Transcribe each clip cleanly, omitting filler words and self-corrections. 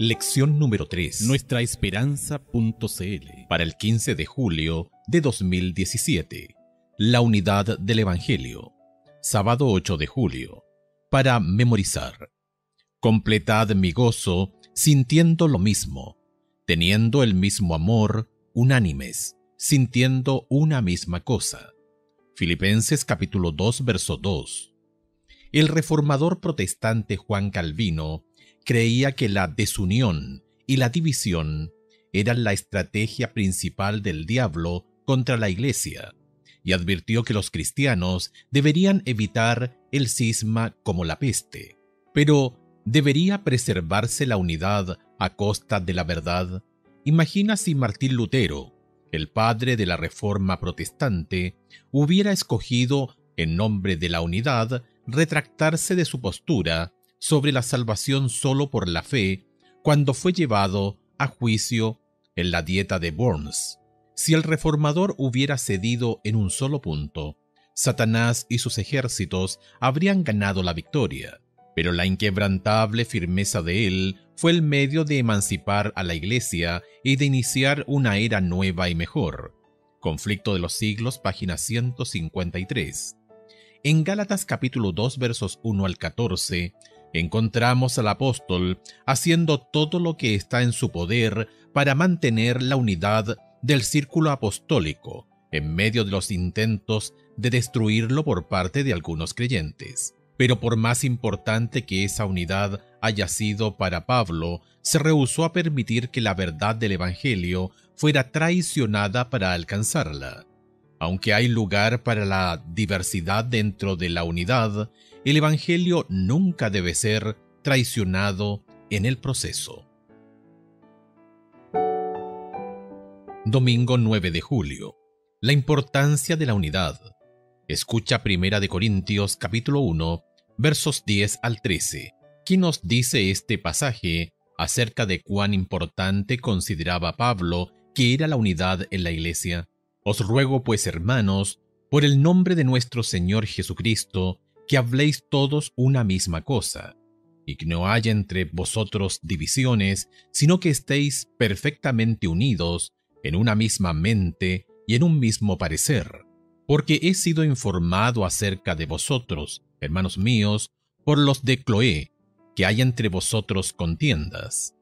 Lección número 3. Nuestraesperanza.cl. Para el 15 de julio de 2017. La unidad del Evangelio. Sábado 8 de julio. Para memorizar. Completad mi gozo sintiendo lo mismo, teniendo el mismo amor, unánimes, sintiendo una misma cosa. Filipenses capítulo 2, verso 2. El reformador protestante Juan Calvino creía que la desunión y la división eran la estrategia principal del diablo contra la Iglesia, y advirtió que los cristianos deberían evitar el cisma como la peste. Pero, ¿debería preservarse la unidad a costa de la verdad? Imagina si Martín Lutero, el padre de la Reforma protestante, hubiera escogido, en nombre de la unidad, retractarse de su postura sobre la salvación solo por la fe, cuando fue llevado a juicio en la Dieta de Worms. Si el reformador hubiera cedido en un solo punto, Satanás y sus ejércitos habrían ganado la victoria, pero la inquebrantable firmeza de él fue el medio de emancipar a la Iglesia y de iniciar una era nueva y mejor. Conflicto de los Siglos, página 153. En Gálatas capítulo 2, versos 1 al 14, encontramos al apóstol haciendo todo lo que está en su poder para mantener la unidad del círculo apostólico en medio de los intentos de destruirlo por parte de algunos creyentes. Pero por más importante que esa unidad haya sido para Pablo, se rehusó a permitir que la verdad del Evangelio fuera traicionada para alcanzarla. Aunque hay lugar para la diversidad dentro de la unidad, el Evangelio nunca debe ser traicionado en el proceso. Domingo 9 de julio. La importancia de la unidad. Escucha 1 Corintios capítulo 1, versos 10 al 13. ¿Qué nos dice este pasaje acerca de cuán importante consideraba Pablo que era la unidad en la Iglesia? Os ruego pues, hermanos, por el nombre de nuestro Señor Jesucristo, que habléis todos una misma cosa, y que no haya entre vosotros divisiones, sino que estéis perfectamente unidos en una misma mente y en un mismo parecer. Porque he sido informado acerca de vosotros, hermanos míos, por los de Cloé, que hay entre vosotros contiendas.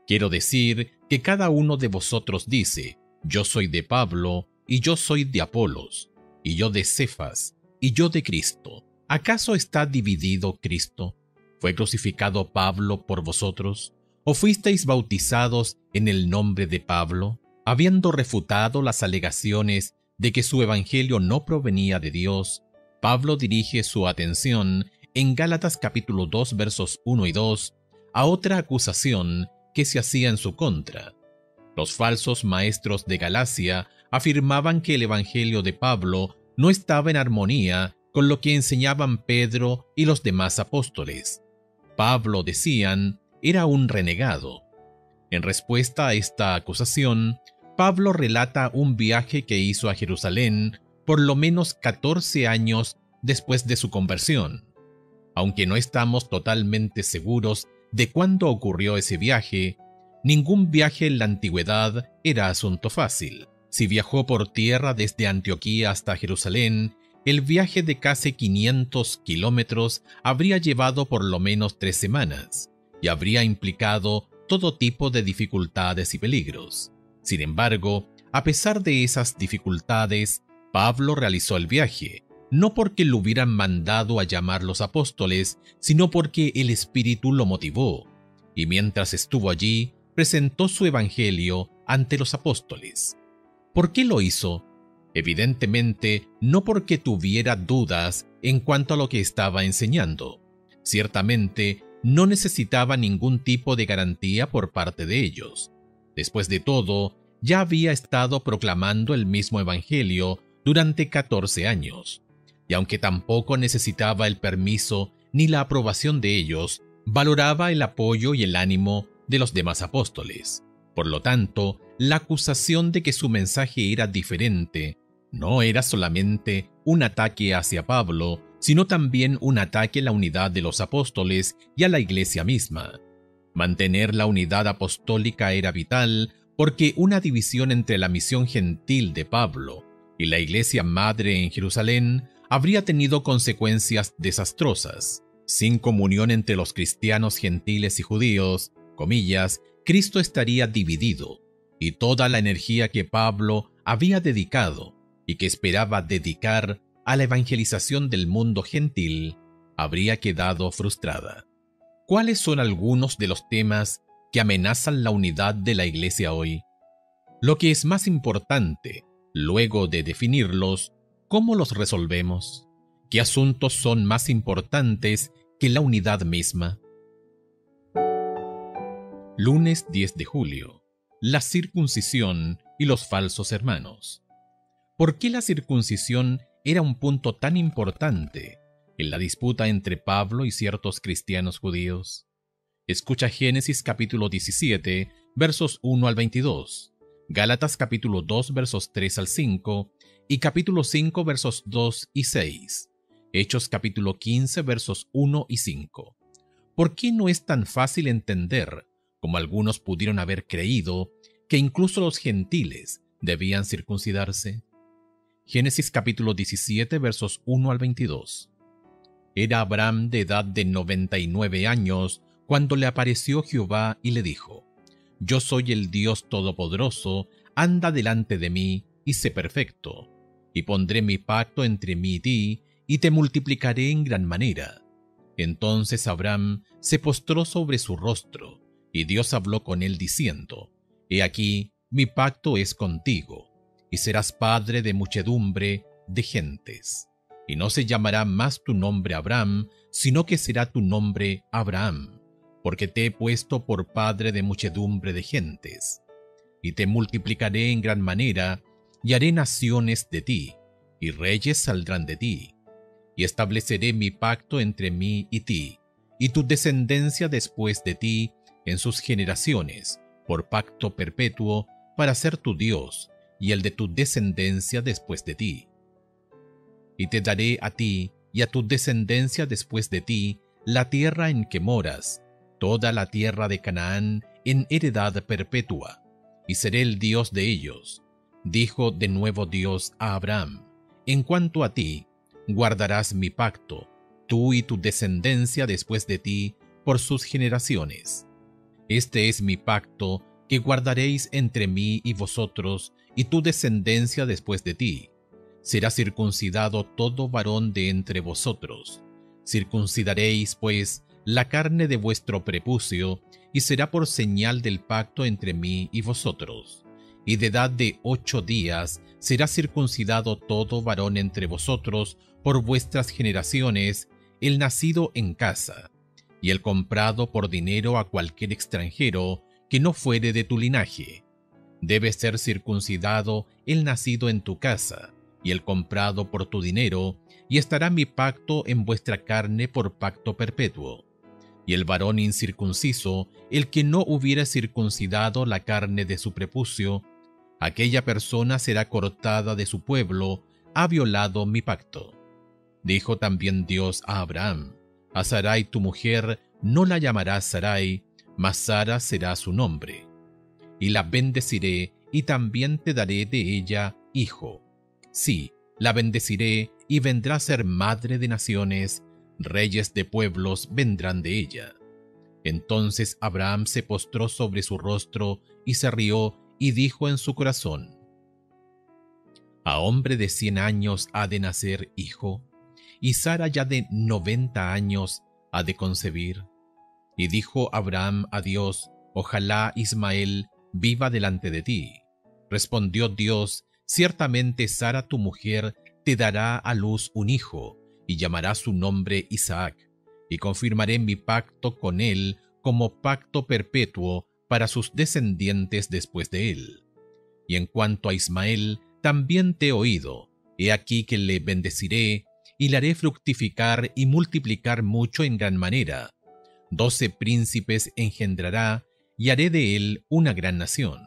Quiero decir que cada uno de vosotros dice, yo soy de Pablo, y yo soy de Apolos, y yo de Cefas, y yo de Cristo. ¿Acaso está dividido Cristo? ¿Fue crucificado Pablo por vosotros? ¿O fuisteis bautizados en el nombre de Pablo? Habiendo refutado las alegaciones de que su evangelio no provenía de Dios, Pablo dirige su atención en Gálatas capítulo 2 versos 1 y 2 a otra acusación que se hacía en su contra. Los falsos maestros de Galacia afirmaban que el evangelio de Pablo no estaba en armonía con lo que enseñaban Pedro y los demás apóstoles. Pablo, decían, era un renegado. En respuesta a esta acusación, Pablo relata un viaje que hizo a Jerusalén por lo menos 14 años después de su conversión. Aunque no estamos totalmente seguros de cuándo ocurrió ese viaje, ningún viaje en la antigüedad era asunto fácil. Si viajó por tierra desde Antioquía hasta Jerusalén, el viaje de casi 500 kilómetros habría llevado por lo menos 3 semanas y habría implicado todo tipo de dificultades y peligros. Sin embargo, a pesar de esas dificultades, Pablo realizó el viaje, no porque lo hubieran mandado a llamar los apóstoles, sino porque el Espíritu lo motivó, y mientras estuvo allí, presentó su evangelio ante los apóstoles. ¿Por qué lo hizo? Evidentemente, no porque tuviera dudas en cuanto a lo que estaba enseñando. Ciertamente, no necesitaba ningún tipo de garantía por parte de ellos. Después de todo, ya había estado proclamando el mismo evangelio durante 14 años. Y aunque tampoco necesitaba el permiso ni la aprobación de ellos, valoraba el apoyo y el ánimo de los demás apóstoles. Por lo tanto, la acusación de que su mensaje era diferente no era solamente un ataque hacia Pablo, sino también un ataque a la unidad de los apóstoles y a la Iglesia misma. Mantener la unidad apostólica era vital porque una división entre la misión gentil de Pablo y la iglesia madre en Jerusalén habría tenido consecuencias desastrosas. Sin comunión entre los cristianos gentiles y judíos, comillas, Cristo estaría dividido, y toda la energía que Pablo había dedicado y que esperaba dedicar a la evangelización del mundo gentil habría quedado frustrada. ¿Cuáles son algunos de los temas que amenazan la unidad de la Iglesia hoy? Lo que es más importante, luego de definirlos, ¿cómo los resolvemos? ¿Qué asuntos son más importantes que la unidad misma? Lunes 10 de julio. La circuncisión y los falsos hermanos. ¿Por qué la circuncisión era un punto tan importante en la disputa entre Pablo y ciertos cristianos judíos? Escucha Génesis capítulo 17, versos 1 al 22, Gálatas capítulo 2, versos 3 al 5 y capítulo 5, versos 2 y 6, Hechos capítulo 15, versos 1 y 5. ¿Por qué no es tan fácil entender, como algunos pudieron haber creído, que incluso los gentiles debían circuncidarse? Génesis capítulo 17, versos 1 al 22. Era Abraham de edad de 99 años cuando le apareció Jehová y le dijo: Yo soy el Dios Todopoderoso, anda delante de mí y sé perfecto, y pondré mi pacto entre mí y ti, y te multiplicaré en gran manera. Entonces Abraham se postró sobre su rostro, y Dios habló con él diciendo: He aquí, mi pacto es contigo, y serás padre de muchedumbre de gentes. Y no se llamará más tu nombre Abraham, sino que será tu nombre Abraham, porque te he puesto por padre de muchedumbre de gentes. Y te multiplicaré en gran manera, y haré naciones de ti, y reyes saldrán de ti. Y estableceré mi pacto entre mí y ti, y tu descendencia después de ti, en sus generaciones, por pacto perpetuo, para ser tu Dios, y el de tu descendencia después de ti. Y te daré a ti y a tu descendencia después de ti la tierra en que moras, toda la tierra de Canaán, en heredad perpetua, y seré el Dios de ellos. Dijo de nuevo Dios a Abraham: En cuanto a ti, guardarás mi pacto, tú y tu descendencia después de ti, por sus generaciones. Este es mi pacto que guardaréis entre mí y vosotros, y tu descendencia después de ti. Será circuncidado todo varón de entre vosotros. Circuncidaréis, pues, la carne de vuestro prepucio, y será por señal del pacto entre mí y vosotros. Y de edad de 8 días será circuncidado todo varón entre vosotros por vuestras generaciones, el nacido en casa, y el comprado por dinero a cualquier extranjero que no fuere de tu linaje. Debe ser circuncidado el nacido en tu casa, y el comprado por tu dinero, y estará mi pacto en vuestra carne por pacto perpetuo. Y el varón incircunciso, el que no hubiera circuncidado la carne de su prepucio, aquella persona será cortada de su pueblo, ha violado mi pacto. Dijo también Dios a Abraham: A Sarai tu mujer no la llamarás Sarai, mas Sara será su nombre. Y la bendeciré, y también te daré de ella hijo. Sí, la bendeciré, y vendrá a ser madre de naciones, reyes de pueblos vendrán de ella. Entonces Abraham se postró sobre su rostro, y se rió, y dijo en su corazón: ¿A hombre de 100 años ha de nacer hijo? ¿Y Sara ya de 90 años ha de concebir? Y dijo Abraham a Dios: Ojalá Ismael viva delante de ti. Respondió Dios: Ciertamente Sara tu mujer te dará a luz un hijo, y llamará su nombre Isaac, y confirmaré mi pacto con él como pacto perpetuo para sus descendientes después de él. Y en cuanto a Ismael, también te he oído. He aquí que le bendeciré, y le haré fructificar y multiplicar mucho en gran manera. 12 príncipes engendrará, y haré de él una gran nación.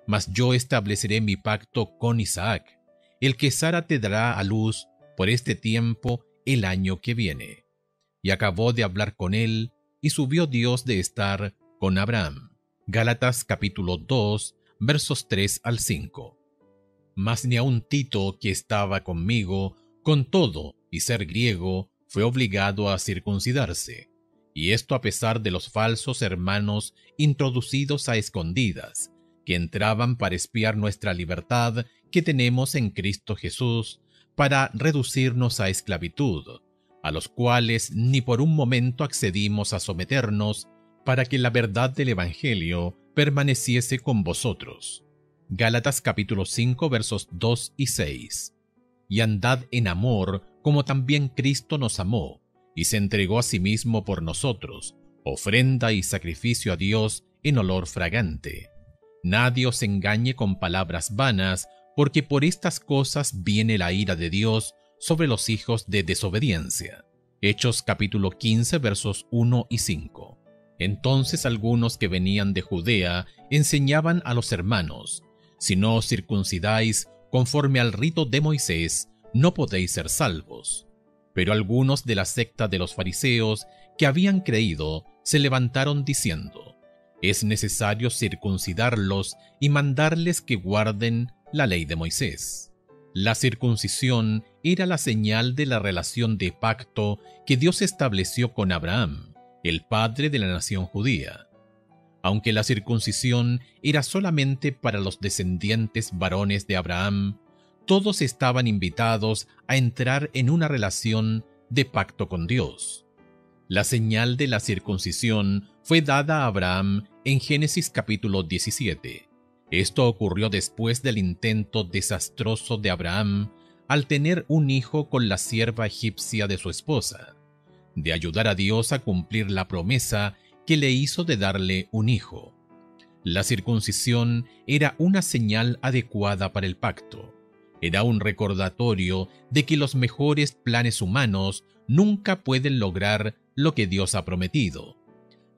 Mas yo estableceré mi pacto con Isaac, el que Sara te dará a luz por este tiempo el año que viene. Y acabó de hablar con él, y subió Dios de estar con Abraham. Gálatas capítulo 2, versos 3 al 5. Mas ni aun Tito, que estaba conmigo, con todo y ser griego, fue obligado a circuncidarse, y esto a pesar de los falsos hermanos introducidos a escondidas, que entraban para espiar nuestra libertad que tenemos en Cristo Jesús, para reducirnos a esclavitud, a los cuales ni por un momento accedimos a someternos, para que la verdad del Evangelio permaneciese con vosotros. Gálatas capítulo 5 versos 2 y 6. Y andad en amor, como también Cristo nos amó, y se entregó a sí mismo por nosotros, ofrenda y sacrificio a Dios en olor fragante. Nadie os engañe con palabras vanas, porque por estas cosas viene la ira de Dios sobre los hijos de desobediencia. Hechos capítulo 15 versos 1 y 5. Entonces algunos que venían de Judea enseñaban a los hermanos: si no os circuncidáis conforme al rito de Moisés, no podéis ser salvos. Pero algunos de la secta de los fariseos que habían creído se levantaron diciendo: es necesario circuncidarlos y mandarles que guarden la ley de Moisés. La circuncisión era la señal de la relación de pacto que Dios estableció con Abraham, el padre de la nación judía. Aunque la circuncisión era solamente para los descendientes varones de Abraham, todos estaban invitados a entrar en una relación de pacto con Dios. La señal de la circuncisión fue dada a Abraham en Génesis capítulo 17. Esto ocurrió después del intento desastroso de Abraham al tener un hijo con la sierva egipcia de su esposa, de ayudar a Dios a cumplir la promesa que le hizo de darle un hijo. La circuncisión era una señal adecuada para el pacto. Era un recordatorio de que los mejores planes humanos nunca pueden lograr lo que Dios ha prometido.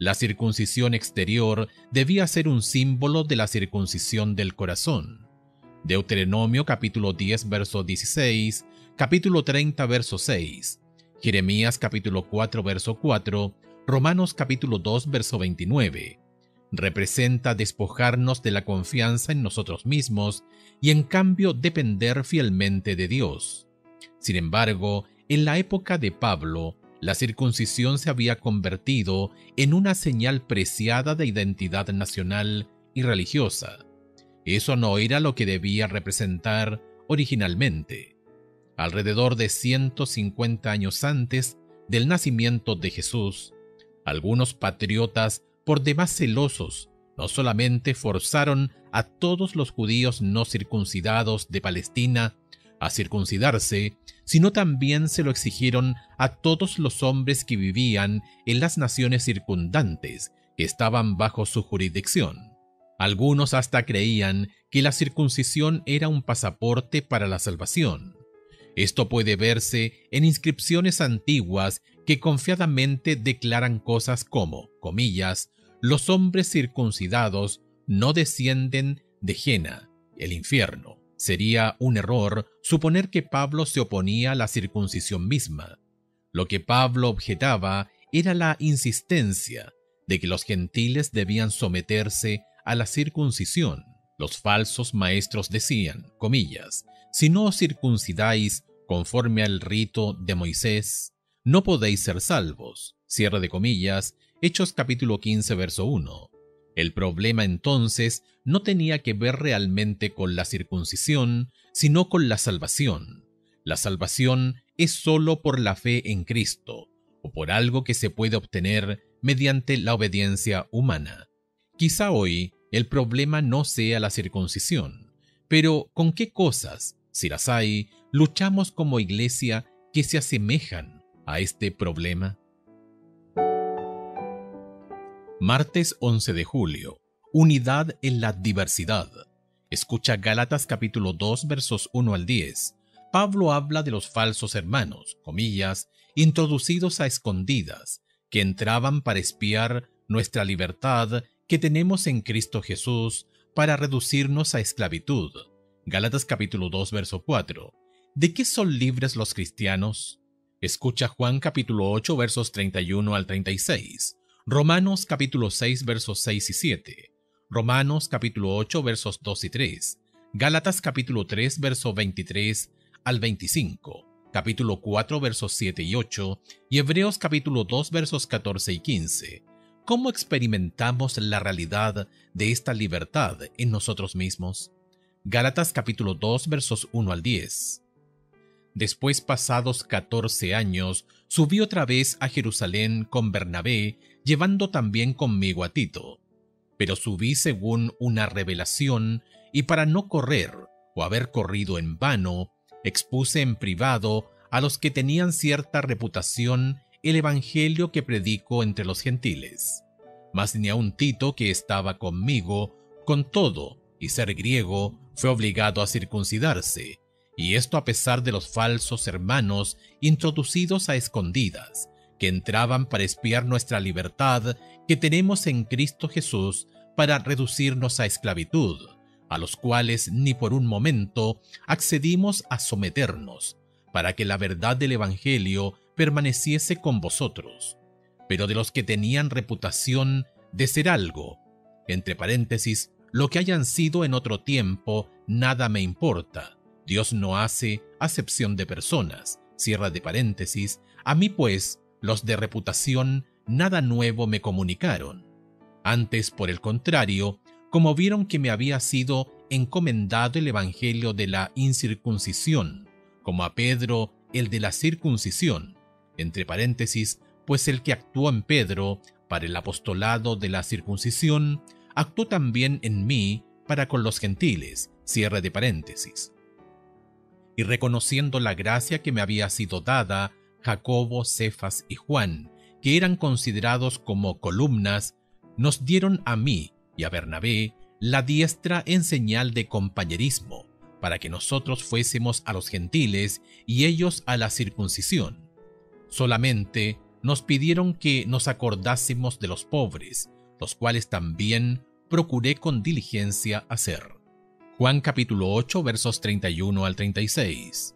La circuncisión exterior debía ser un símbolo de la circuncisión del corazón. Deuteronomio capítulo 10 verso 16, capítulo 30 verso 6, Jeremías capítulo 4 verso 4, Romanos capítulo 2 verso 29. Representa despojarnos de la confianza en nosotros mismos y en cambio depender fielmente de Dios. Sin embargo, en la época de Pablo, la circuncisión se había convertido en una señal preciada de identidad nacional y religiosa. Eso no era lo que debía representar originalmente. Alrededor de 150 años antes del nacimiento de Jesús, algunos patriotas, por demás celosos, no solamente forzaron a todos los judíos no circuncidados de Palestina a circuncidarse, sino también se lo exigieron a todos los hombres que vivían en las naciones circundantes que estaban bajo su jurisdicción. Algunos hasta creían que la circuncisión era un pasaporte para la salvación. Esto puede verse en inscripciones antiguas que confiadamente declaran cosas como, comillas, los hombres circuncidados no descienden de Jena, el infierno. Sería un error suponer que Pablo se oponía a la circuncisión misma. Lo que Pablo objetaba era la insistencia de que los gentiles debían someterse a la circuncisión. Los falsos maestros decían, comillas, si no os circuncidáis conforme al rito de Moisés, no podéis ser salvos, cierre de comillas, Hechos capítulo 15 verso 1. El problema entonces no tenía que ver realmente con la circuncisión, sino con la salvación. La salvación es sólo por la fe en Cristo, o por algo que se puede obtener mediante la obediencia humana. Quizá hoy el problema no sea la circuncisión, pero ¿con qué cosas, si las hay, luchamos como iglesia que se asemejan a este problema? Martes 11 de julio. Unidad en la diversidad. Escucha Gálatas capítulo 2 versos 1 al 10. Pablo habla de los falsos hermanos, comillas, introducidos a escondidas, que entraban para espiar nuestra libertad que tenemos en Cristo Jesús para reducirnos a esclavitud. Gálatas capítulo 2 verso 4. ¿De qué son libres los cristianos? Escucha Juan capítulo 8 versos 31 al 36. Romanos capítulo 6 versos 6 y 7, Romanos capítulo 8 versos 2 y 3, Gálatas capítulo 3 versos 23 al 25, capítulo 4 versos 7 y 8 y Hebreos capítulo 2 versos 14 y 15. ¿Cómo experimentamos la realidad de esta libertad en nosotros mismos? Gálatas capítulo 2 versos 1 al 10. Después, pasados 14 años, subí otra vez a Jerusalén con Bernabé, llevando también conmigo a Tito. Pero subí según una revelación, y para no correr o haber corrido en vano, expuse en privado a los que tenían cierta reputación el evangelio que predico entre los gentiles. Mas ni aun Tito, que estaba conmigo, con todo y ser griego, fue obligado a circuncidarse, y esto a pesar de los falsos hermanos introducidos a escondidas, que entraban para espiar nuestra libertad que tenemos en Cristo Jesús para reducirnos a esclavitud, a los cuales ni por un momento accedimos a someternos, para que la verdad del Evangelio permaneciese con vosotros. Pero de los que tenían reputación de ser algo, entre paréntesis, lo que hayan sido en otro tiempo, nada me importa. Dios no hace acepción de personas, cierra de paréntesis, a mí pues, los de reputación, nada nuevo me comunicaron. Antes, por el contrario, como vieron que me había sido encomendado el evangelio de la incircuncisión, como a Pedro el de la circuncisión, entre paréntesis, pues el que actuó en Pedro para el apostolado de la circuncisión, actuó también en mí para con los gentiles, cierre de paréntesis. Y reconociendo la gracia que me había sido dada, Jacobo, Cefas y Juan, que eran considerados como columnas, nos dieron a mí y a Bernabé la diestra en señal de compañerismo, para que nosotros fuésemos a los gentiles y ellos a la circuncisión. Solamente nos pidieron que nos acordásemos de los pobres, los cuales también procuré con diligencia hacer. Juan capítulo 8 versos 31 al 36.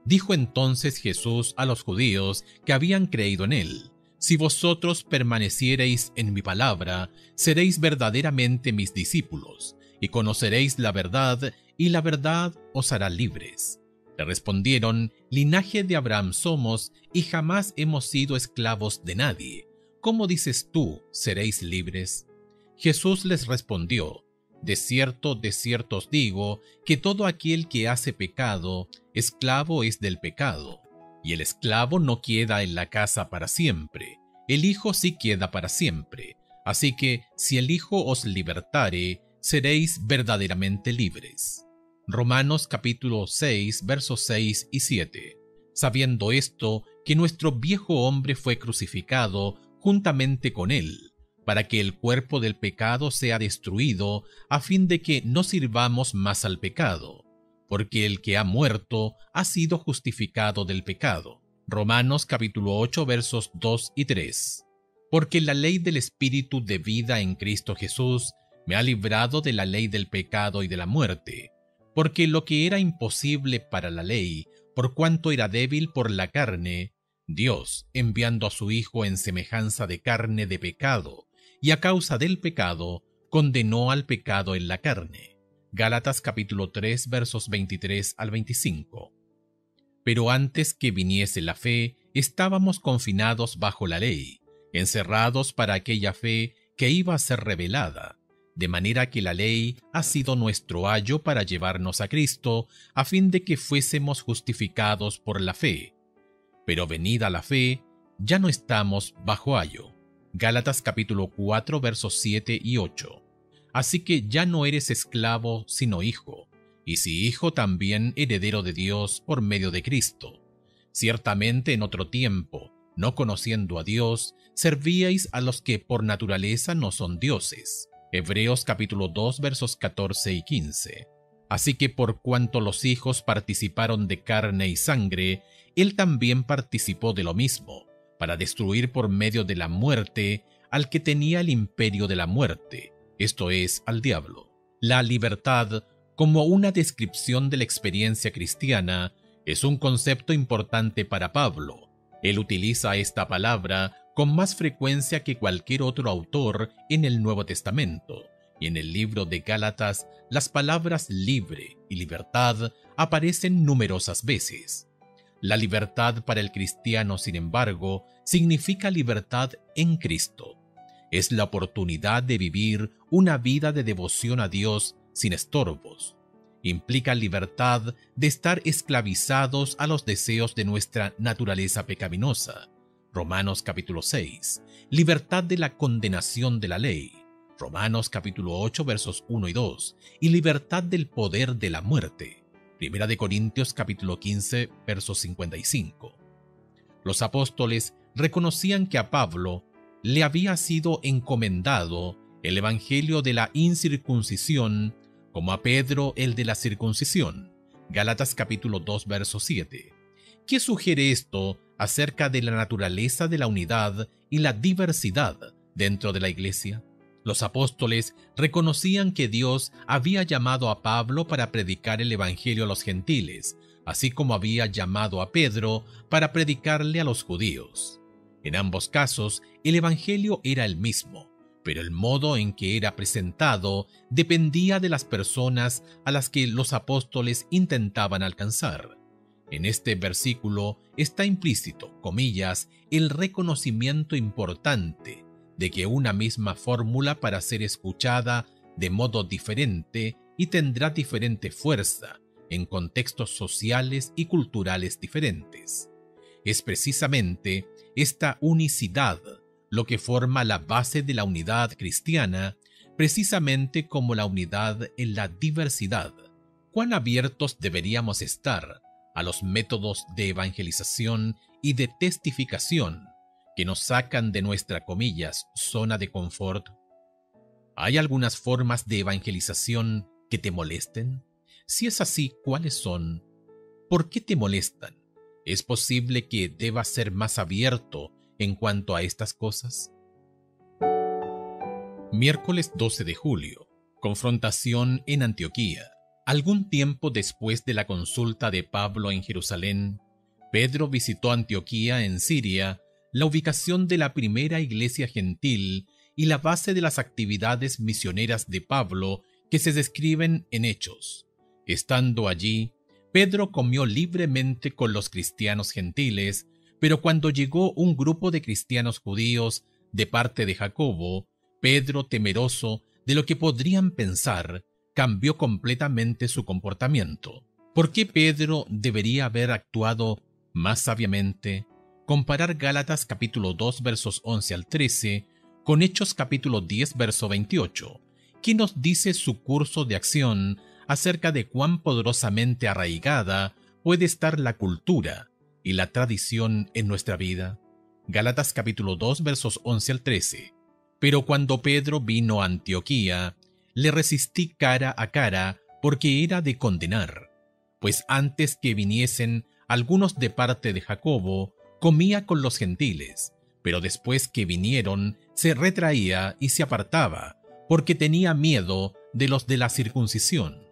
Dijo entonces Jesús a los judíos que habían creído en él: si vosotros permaneciereis en mi palabra, seréis verdaderamente mis discípulos, y conoceréis la verdad, y la verdad os hará libres. Le respondieron: linaje de Abraham somos, y jamás hemos sido esclavos de nadie. ¿Cómo dices tú, seréis libres? Jesús les respondió: de cierto os digo, que todo aquel que hace pecado, esclavo es del pecado. Y el esclavo no queda en la casa para siempre, el Hijo sí queda para siempre. Así que, si el Hijo os libertare, seréis verdaderamente libres. Romanos capítulo 6, versos 6 y 7. Sabiendo esto, que nuestro viejo hombre fue crucificado juntamente con él, para que el cuerpo del pecado sea destruido, a fin de que no sirvamos más al pecado, porque el que ha muerto ha sido justificado del pecado. Romanos capítulo 8 versos 2 y 3. Porque la ley del Espíritu de vida en Cristo Jesús me ha librado de la ley del pecado y de la muerte, porque lo que era imposible para la ley, por cuanto era débil por la carne, Dios, enviando a su Hijo en semejanza de carne de pecado, y a causa del pecado, condenó al pecado en la carne. Gálatas capítulo 3 versos 23 al 25. Pero antes que viniese la fe, estábamos confinados bajo la ley, encerrados para aquella fe que iba a ser revelada, de manera que la ley ha sido nuestro ayo para llevarnos a Cristo, a fin de que fuésemos justificados por la fe. Pero venida la fe, ya no estamos bajo ayo. Gálatas capítulo 4 versos 7 y 8. Así que ya no eres esclavo sino hijo, y si hijo también heredero de Dios por medio de Cristo. Ciertamente en otro tiempo, no conociendo a Dios, servíais a los que por naturaleza no son dioses. Hebreos capítulo 2 versos 14 y 15. Así que por cuanto los hijos participaron de carne y sangre, él también participó de lo mismo, para destruir por medio de la muerte al que tenía el imperio de la muerte, esto es, al diablo. La libertad, como una descripción de la experiencia cristiana, es un concepto importante para Pablo. Él utiliza esta palabra con más frecuencia que cualquier otro autor en el Nuevo Testamento, y en el libro de Gálatas las palabras libre y libertad aparecen numerosas veces. La libertad para el cristiano, sin embargo, significa libertad en Cristo. Es la oportunidad de vivir una vida de devoción a Dios sin estorbos. Implica libertad de estar esclavizados a los deseos de nuestra naturaleza pecaminosa. Romanos capítulo 6. Libertad de la condenación de la ley. Romanos capítulo 8 versos 1 y 2. Y libertad del poder de la muerte. Primera de Corintios capítulo 15 verso 55. Los apóstoles reconocían que a Pablo le había sido encomendado el evangelio de la incircuncisión, como a Pedro el de la circuncisión. Gálatas capítulo 2 verso 7. ¿Qué sugiere esto acerca de la naturaleza de la unidad y la diversidad dentro de la iglesia? Los apóstoles reconocían que Dios había llamado a Pablo para predicar el evangelio a los gentiles, así como había llamado a Pedro para predicarle a los judíos. En ambos casos, el evangelio era el mismo, pero el modo en que era presentado dependía de las personas a las que los apóstoles intentaban alcanzar. En este versículo está implícito, comillas, el reconocimiento importante de que una misma fórmula para ser escuchada de modo diferente y tendrá diferente fuerza en contextos sociales y culturales diferentes. Es precisamente esta unicidad lo que forma la base de la unidad cristiana, precisamente como la unidad en la diversidad. ¿Cuán abiertos deberíamos estar a los métodos de evangelización y de testificación que nos sacan de nuestra, comillas, zona de confort? ¿Hay algunas formas de evangelización que te molesten? Si es así, ¿cuáles son? ¿Por qué te molestan? ¿Es posible que debas ser más abierto en cuanto a estas cosas? Miércoles 12 de julio. Confrontación en Antioquía. Algún tiempo después de la consulta de Pablo en Jerusalén, Pedro visitó Antioquía en Siria, la ubicación de la primera iglesia gentil y la base de las actividades misioneras de Pablo que se describen en Hechos. Estando allí, Pedro comió libremente con los cristianos gentiles, pero cuando llegó un grupo de cristianos judíos de parte de Jacobo, Pedro, temeroso de lo que podrían pensar, cambió completamente su comportamiento. ¿Por qué Pedro debería haber actuado más sabiamente? Comparar Gálatas capítulo 2 versos 11 al 13 con Hechos capítulo 10 verso 28, que nos dice su curso de acción acerca de cuán poderosamente arraigada puede estar la cultura y la tradición en nuestra vida. Gálatas capítulo 2 versos 11 al 13. Pero cuando Pedro vino a Antioquía, le resistí cara a cara porque era de condenar, pues antes que viniesen algunos de parte de Jacobo, comía con los gentiles, pero después que vinieron, se retraía y se apartaba, porque tenía miedo de los de la circuncisión.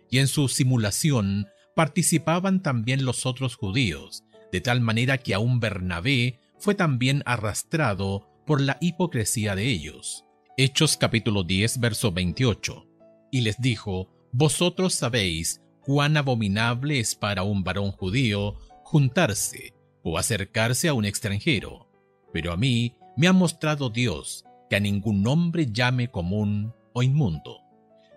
Y en su simulación participaban también los otros judíos, de tal manera que aún Bernabé fue también arrastrado por la hipocresía de ellos. Hechos capítulo 10 verso 28. Y les dijo: vosotros sabéis cuán abominable es para un varón judío juntarse o acercarse a un extranjero, pero a mí me ha mostrado Dios que a ningún hombre llame común o inmundo.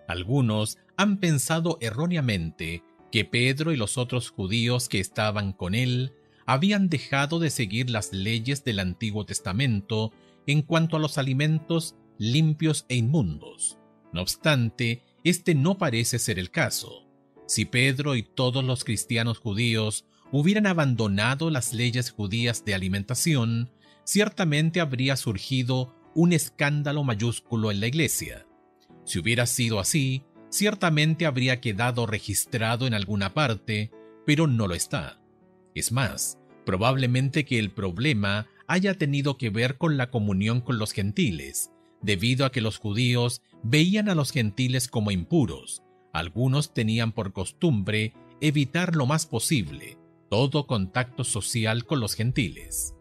Algunos han pensado erróneamente que Pedro y los otros judíos que estaban con él habían dejado de seguir las leyes del Antiguo Testamento en cuanto a los alimentos limpios e inmundos. No obstante, este no parece ser el caso. Si Pedro y todos los cristianos judíos hubieran abandonado las leyes judías de alimentación, ciertamente habría surgido un escándalo mayúsculo en la iglesia. Si hubiera sido así, ciertamente habría quedado registrado en alguna parte, pero no lo está. Es más, probablemente que el problema haya tenido que ver con la comunión con los gentiles, debido a que los judíos veían a los gentiles como impuros. Algunos tenían por costumbre evitar lo más posible todo contacto social con los gentiles.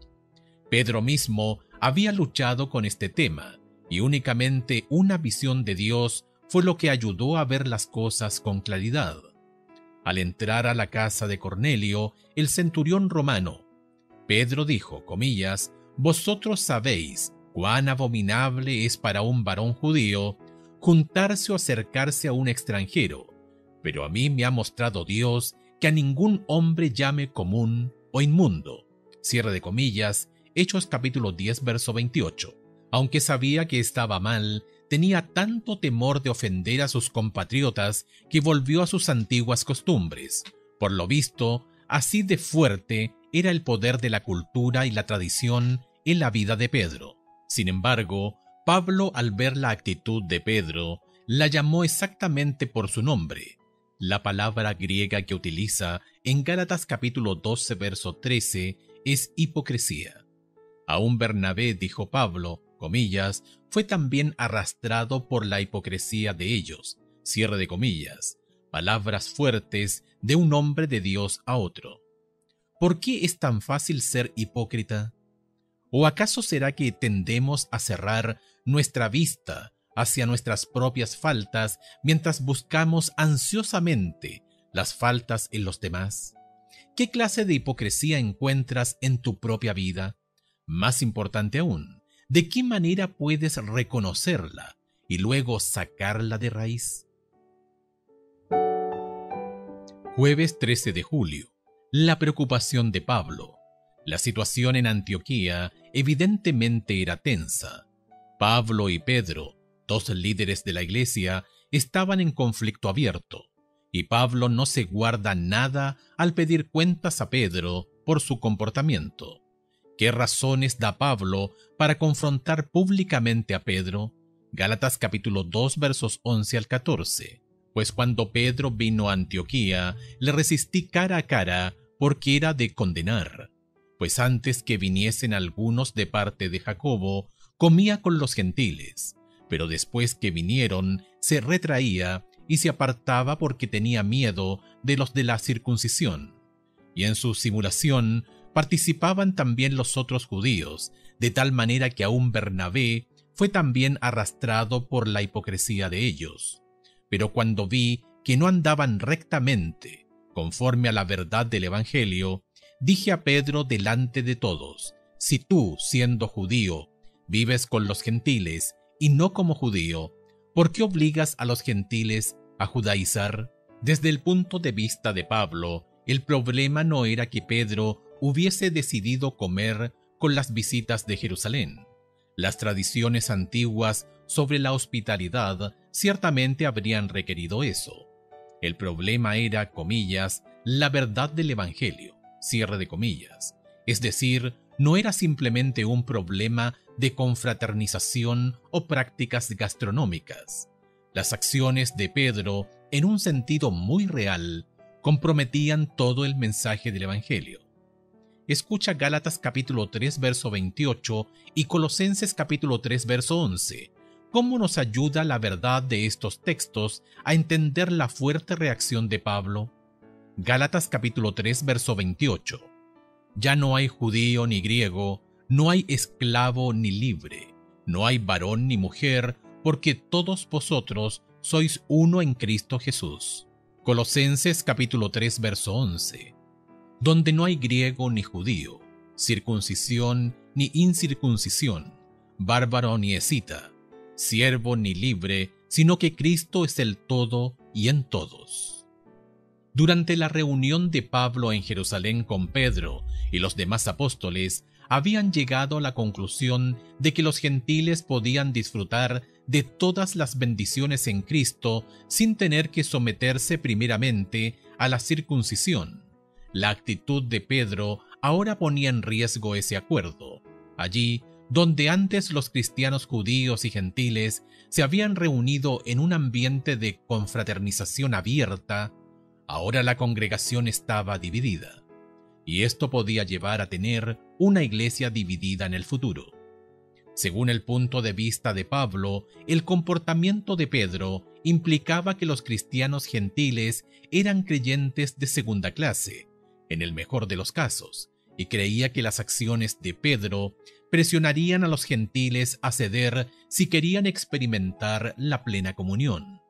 Pedro mismo había luchado con este tema, y únicamente una visión de Dios fue lo que ayudó a ver las cosas con claridad. Al entrar a la casa de Cornelio, el centurión romano, Pedro dijo, comillas, «Vosotros sabéis cuán abominable es para un varón judío juntarse o acercarse a un extranjero, pero a mí me ha mostrado Dios que a ningún hombre llame común o inmundo». Cierre de comillas, Hechos capítulo 10, verso 28. Aunque sabía que estaba mal, tenía tanto temor de ofender a sus compatriotas que volvió a sus antiguas costumbres. Por lo visto, así de fuerte era el poder de la cultura y la tradición en la vida de Pedro. Sin embargo, Pablo, al ver la actitud de Pedro, la llamó exactamente por su nombre. La palabra griega que utiliza en Gálatas capítulo 12, verso 13 es hipocresía. Aún Bernabé, dijo Pablo, comillas, fue también arrastrado por la hipocresía de ellos, cierre de comillas, palabras fuertes de un hombre de Dios a otro. ¿Por qué es tan fácil ser hipócrita? ¿O acaso será que tendemos a cerrar nuestra vista hacia nuestras propias faltas mientras buscamos ansiosamente las faltas en los demás? ¿Qué clase de hipocresía encuentras en tu propia vida? Más importante aún, ¿de qué manera puedes reconocerla y luego sacarla de raíz? Jueves 13 de julio. La preocupación de Pablo. La situación en Antioquía evidentemente era tensa. Pablo y Pedro, dos líderes de la iglesia, estaban en conflicto abierto, y Pablo no se guarda nada al pedir cuentas a Pedro por su comportamiento. ¿Qué razones da Pablo para confrontar públicamente a Pedro? Gálatas capítulo 2 versos 11 al 14. Pues cuando Pedro vino a Antioquía, le resistí cara a cara porque era de condenar. Pues antes que viniesen algunos de parte de Jacobo, comía con los gentiles, pero después que vinieron, se retraía y se apartaba porque tenía miedo de los de la circuncisión. Y en su simulación participaban también los otros judíos, de tal manera que aún Bernabé fue también arrastrado por la hipocresía de ellos. Pero cuando vi que no andaban rectamente, conforme a la verdad del Evangelio, dije a Pedro delante de todos, si tú, siendo judío, vives con los gentiles y no como judío, ¿por qué obligas a los gentiles a judaizar? Desde el punto de vista de Pablo, el problema no era que Pedro hubiese decidido comer con las visitas de Jerusalén. Las tradiciones antiguas sobre la hospitalidad ciertamente habrían requerido eso. El problema era, comillas, la verdad del Evangelio, cierre de comillas. Es decir, no era simplemente un problema de confraternización o prácticas gastronómicas. Las acciones de Pedro, en un sentido muy real, comprometían todo el mensaje del Evangelio. Escucha Gálatas capítulo 3 verso 28 y Colosenses capítulo 3 verso 11. ¿Cómo nos ayuda la verdad de estos textos a entender la fuerte reacción de Pablo? Gálatas capítulo 3 verso 28. Ya no hay judío ni griego, no hay esclavo ni libre, no hay varón ni mujer, porque todos vosotros sois uno en Cristo Jesús. Colosenses capítulo 3 verso 11. Donde no hay griego ni judío, circuncisión ni incircuncisión, bárbaro ni escita, siervo ni libre, sino que Cristo es el todo y en todos. Durante la reunión de Pablo en Jerusalén con Pedro y los demás apóstoles, habían llegado a la conclusión de que los gentiles podían disfrutar de todas las bendiciones en Cristo sin tener que someterse primeramente a la circuncisión. La actitud de Pedro ahora ponía en riesgo ese acuerdo. Allí, donde antes los cristianos judíos y gentiles se habían reunido en un ambiente de confraternización abierta, ahora la congregación estaba dividida. Y esto podía llevar a tener una iglesia dividida en el futuro. Según el punto de vista de Pablo, el comportamiento de Pedro implicaba que los cristianos gentiles eran creyentes de segunda clase, en el mejor de los casos, y creía que las acciones de Pedro presionarían a los gentiles a ceder si querían experimentar la plena comunión.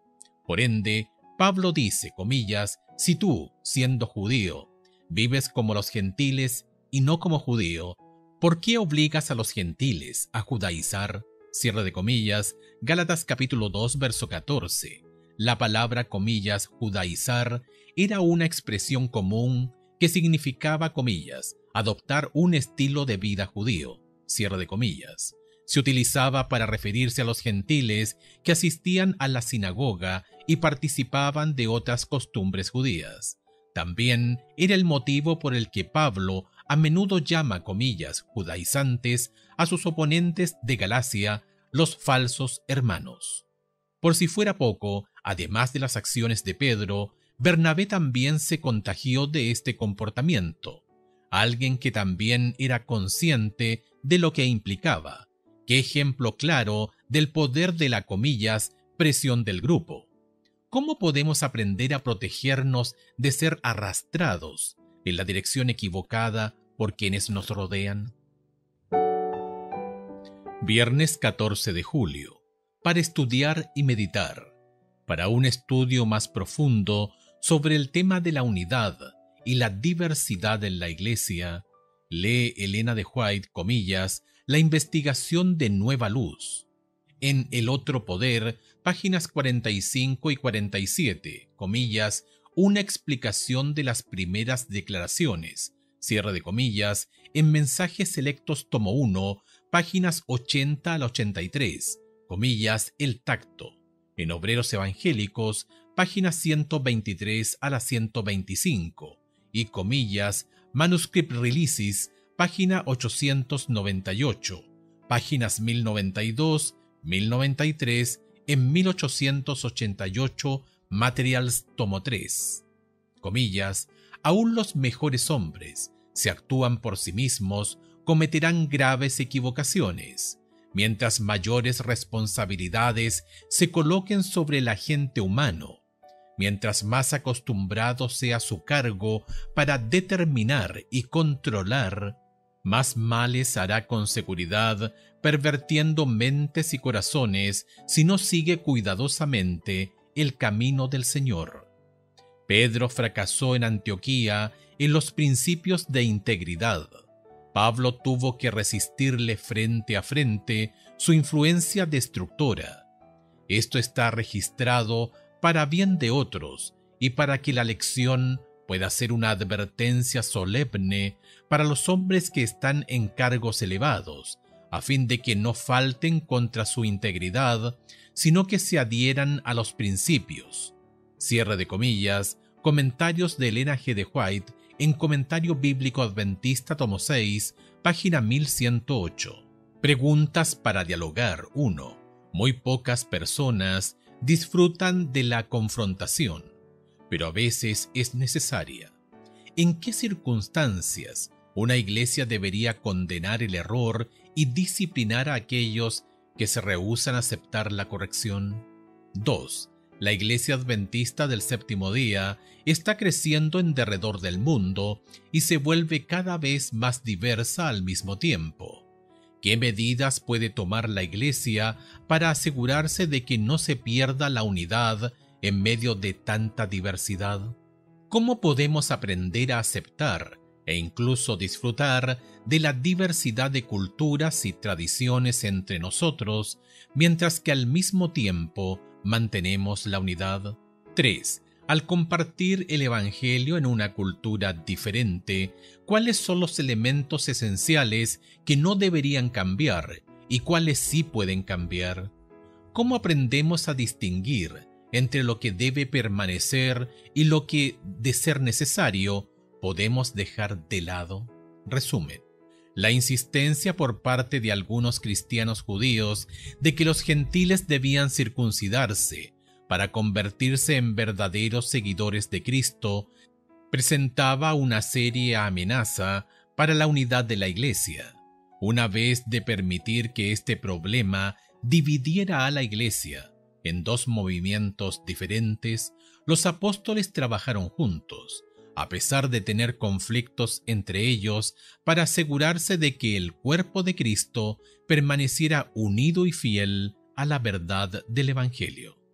Por ende, Pablo dice, comillas, si tú, siendo judío, vives como los gentiles y no como judío, ¿por qué obligas a los gentiles a judaizar? Cierre de comillas, Gálatas capítulo 2, verso 14. La palabra, comillas, judaizar, era una expresión común que significaba, comillas, adoptar un estilo de vida judío, cierre de comillas. Se utilizaba para referirse a los gentiles que asistían a la sinagoga y participaban de otras costumbres judías. También era el motivo por el que Pablo a menudo llama, comillas, judaizantes a sus oponentes de Galacia, los falsos hermanos. Por si fuera poco, además de las acciones de Pedro, Bernabé también se contagió de este comportamiento, alguien que también era consciente de lo que implicaba. Qué ejemplo claro del poder de la, comillas, presión del grupo. ¿Cómo podemos aprender a protegernos de ser arrastrados en la dirección equivocada por quienes nos rodean? Viernes 14 de julio. Para estudiar y meditar. Para un estudio más profundo sobre el tema de la unidad y la diversidad en la Iglesia, lee Elena de White, comillas, La investigación de Nueva Luz. En El otro poder, páginas 45 y 47, comillas, una explicación de las primeras declaraciones, cierre de comillas, en Mensajes Selectos tomo 1, páginas 80 al 83, comillas, El tacto. En Obreros Evangélicos, páginas 123 a la 125, y comillas, Manuscript Releases, página 898, páginas 1092, 1093, en 1888, Materials tomo 3. Comillas, aún los mejores hombres, si actúan por sí mismos, cometerán graves equivocaciones, mientras mayores responsabilidades se coloquen sobre el agente humano, mientras más acostumbrado sea su cargo para determinar y controlar, más males hará con seguridad, pervirtiendo mentes y corazones si no sigue cuidadosamente el camino del Señor. Pedro fracasó en Antioquía en los principios de integridad. Pablo tuvo que resistirle frente a frente su influencia destructora. Esto está registrado para bien de otros y para que la lección pueda ser una advertencia solemne para los hombres que están en cargos elevados, a fin de que no falten contra su integridad, sino que se adhieran a los principios. Cierre de comillas, comentarios de Elena G. de White en Comentario Bíblico Adventista tomo 6, página 1108. Preguntas para dialogar 1. Muy pocas personas disfrutan de la confrontación, pero a veces es necesaria. ¿En qué circunstancias una iglesia debería condenar el error y disciplinar a aquellos que se rehúsan a aceptar la corrección? 2. La Iglesia Adventista del Séptimo Día está creciendo en derredor del mundo y se vuelve cada vez más diversa al mismo tiempo. ¿Qué medidas puede tomar la Iglesia para asegurarse de que no se pierda la unidad en medio de tanta diversidad? ¿Cómo podemos aprender a aceptar e incluso disfrutar de la diversidad de culturas y tradiciones entre nosotros, mientras que al mismo tiempo mantenemos la unidad? 3. Al compartir el Evangelio en una cultura diferente, ¿cuáles son los elementos esenciales que no deberían cambiar y cuáles sí pueden cambiar? ¿Cómo aprendemos a distinguir entre lo que debe permanecer y lo que, de ser necesario, podemos dejar de lado? Resumen. La insistencia por parte de algunos cristianos judíos de que los gentiles debían circuncidarse para convertirse en verdaderos seguidores de Cristo presentaba una seria amenaza para la unidad de la Iglesia. Una vez de permitir que este problema dividiera a la Iglesia en dos movimientos diferentes, los apóstoles trabajaron juntos, a pesar de tener conflictos entre ellos, para asegurarse de que el cuerpo de Cristo permaneciera unido y fiel a la verdad del Evangelio.